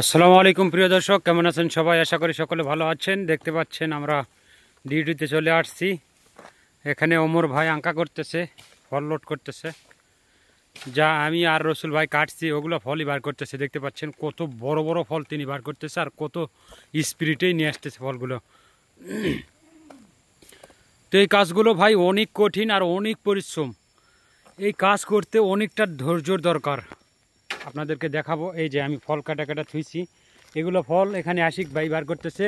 আসসালামু আলাইকুম প্রিয় দর্শক, কেমন আছেন সবাই? আশা করি সকলে ভালো আছেন। দেখতে পাচ্ছেন আমরা ডিউটিতে চলে আসছি। এখানে ওমর ভাই আঙ্কা করতেছে, ফল লোড করতেছে, যা আমি আর রসুল ভাই কাটছি ওগুলো ফলই বার করতেছে। দেখতে পাচ্ছেন কত বড় বড় ফল তিনি বার করতেছে আর কত স্পিরিটেই নিয়ে আসতেছে ফলগুলো। তো এই কাজগুলো ভাই অনেক কঠিন আর অনেক পরিশ্রম। এই কাজ করতে অনেকটা ধৈর্যর দরকার। আপনাদেরকে দেখাবো, এই যে আমি ফল কাটা কাটা থুইছি, এগুলো ফল এখানে আশিক ভাই বার করতেছে।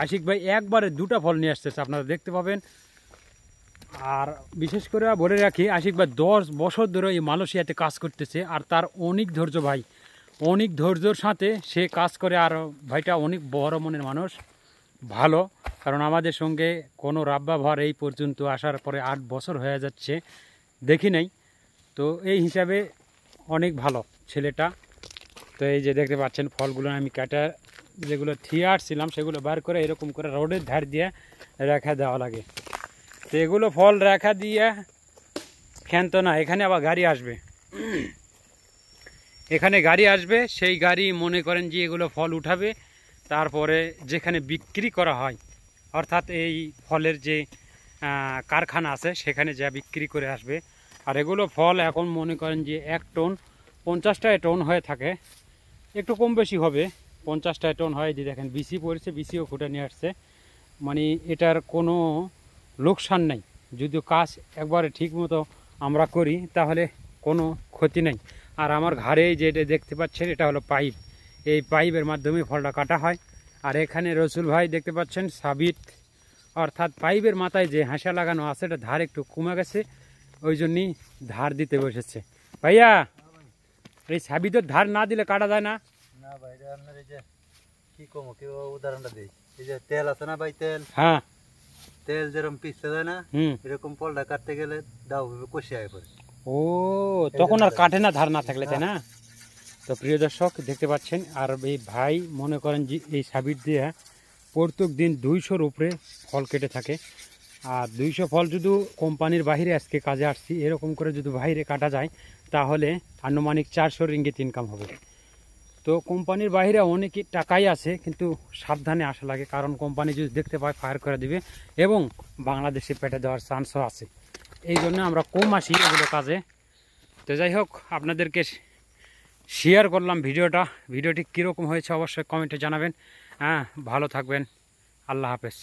আশিক ভাই একবারে দুটা ফল নিয়ে আসতেছে, আপনারা দেখতে পাবেন। আর বিশেষ করে বলে রাখি, আশিক ভাই 10 বছর ধরে এই মালয়েশিয়াতে কাজ করতেছে আর তার অনেক ধৈর্য ভাই, অনেক ধৈর্যর সাথে সে কাজ করে। আর ভাইটা অনেক বড় মনের মানুষ, ভালো। কারণ আমাদের সঙ্গে কোনো রাব্বা ভর এই পর্যন্ত আসার পরে 8 বছর হয়ে যাচ্ছে, দেখি নাই। তো এই হিসাবে অনেক ভালো ছেলেটা। তো এই যে দেখতে পাচ্ছেন ফলগুলো আমি কাটা যেগুলো থিয়ে আসছিলাম সেগুলো বার করে এরকম করে রোডের ধার দিয়ে রেখা দেওয়া লাগে। তো এগুলো ফল রেখা দিয়ে ক্ষান্ত না, এখানে আবার গাড়ি আসবে, এখানে গাড়ি আসবে, সেই গাড়ি মনে করেন যে এগুলো ফল উঠাবে, তারপরে যেখানে বিক্রি করা হয়, অর্থাৎ এই ফলের যে কারখানা আছে সেখানে যা বিক্রি করে আসবে। আর এগুলো ফল এখন মনে করেন যে 1 টন 50 টন হয়ে থাকে, একটু কম বেশি হবে, 50 টন হয়। যে দেখেন বিসি পড়েছে, বিসিও ফুটে নিয়ে আসছে। মানে এটার কোনো লোকসান নেই, যদিও কাজ একবারে ঠিক মতো আমরা করি তাহলে কোনো ক্ষতি নেই। আর আমার ঘাড়ে যেটা দেখতে পাচ্ছেন এটা হলো পাইপ, এই পাইপের মাধ্যমে ফলটা কাটা হয়। আর এখানে রসুল ভাই দেখতে পাচ্ছেন সাবিত, অর্থাৎ পাইপের মাথায় যে হাসা লাগানো আছে এটা ধার একটু কমে গেছে, ওই জন্যই ধার দিতে বসেছে। ভাইয়া, এই সাবিতের ধার না দিলে কাটা যায় না? না ভাই, এটা আপনার এই যে কি কমো, কি উদাহরণটা দিই, এই যে তেল আছে না ভাই, তেল, হ্যাঁ, তেল যেরকম পিছতে যায় না, এরকম পলটা কাটতে গেলে দাও কষে আয় পরে। ও, তখন আর কাটে না ধার না থাকলে, তাই না? তো প্রিয় দর্শক দেখতে পাচ্ছেন, আর এই ভাই মনে করেন যে এই সাবির দিয়ে প্রত্যেক দিন 200-র উপরে ফল কেটে থাকে। আর 200 ফল যদি কোম্পানির বাইরে আজকে কাজে আসছি, এরকম করে যদি বাইরে কাটা যায় তাহলে আনুমানিক 400 রিঙ্গিত ইনকাম হবে। তো কোম্পানির বাইরে অনেক টাকাই আছে, কিন্তু সাবধানে আসা লাগে, কারণ কোম্পানি যদি দেখতে পায় ফায়ার করে দিবে এবং বাংলাদেশে পেটে দেওয়ার চান্সও আছে। এই জন্য আমরা কম আসি এগুলো কাজে। তো যাই হোক, আপনাদেরকে শেয়ার করলাম ভিডিওটি কীরকম হয়েছে অবশ্যই কমেন্টে জানাবেন। ভালো থাকবেন, আল্লাহ হাফেজ।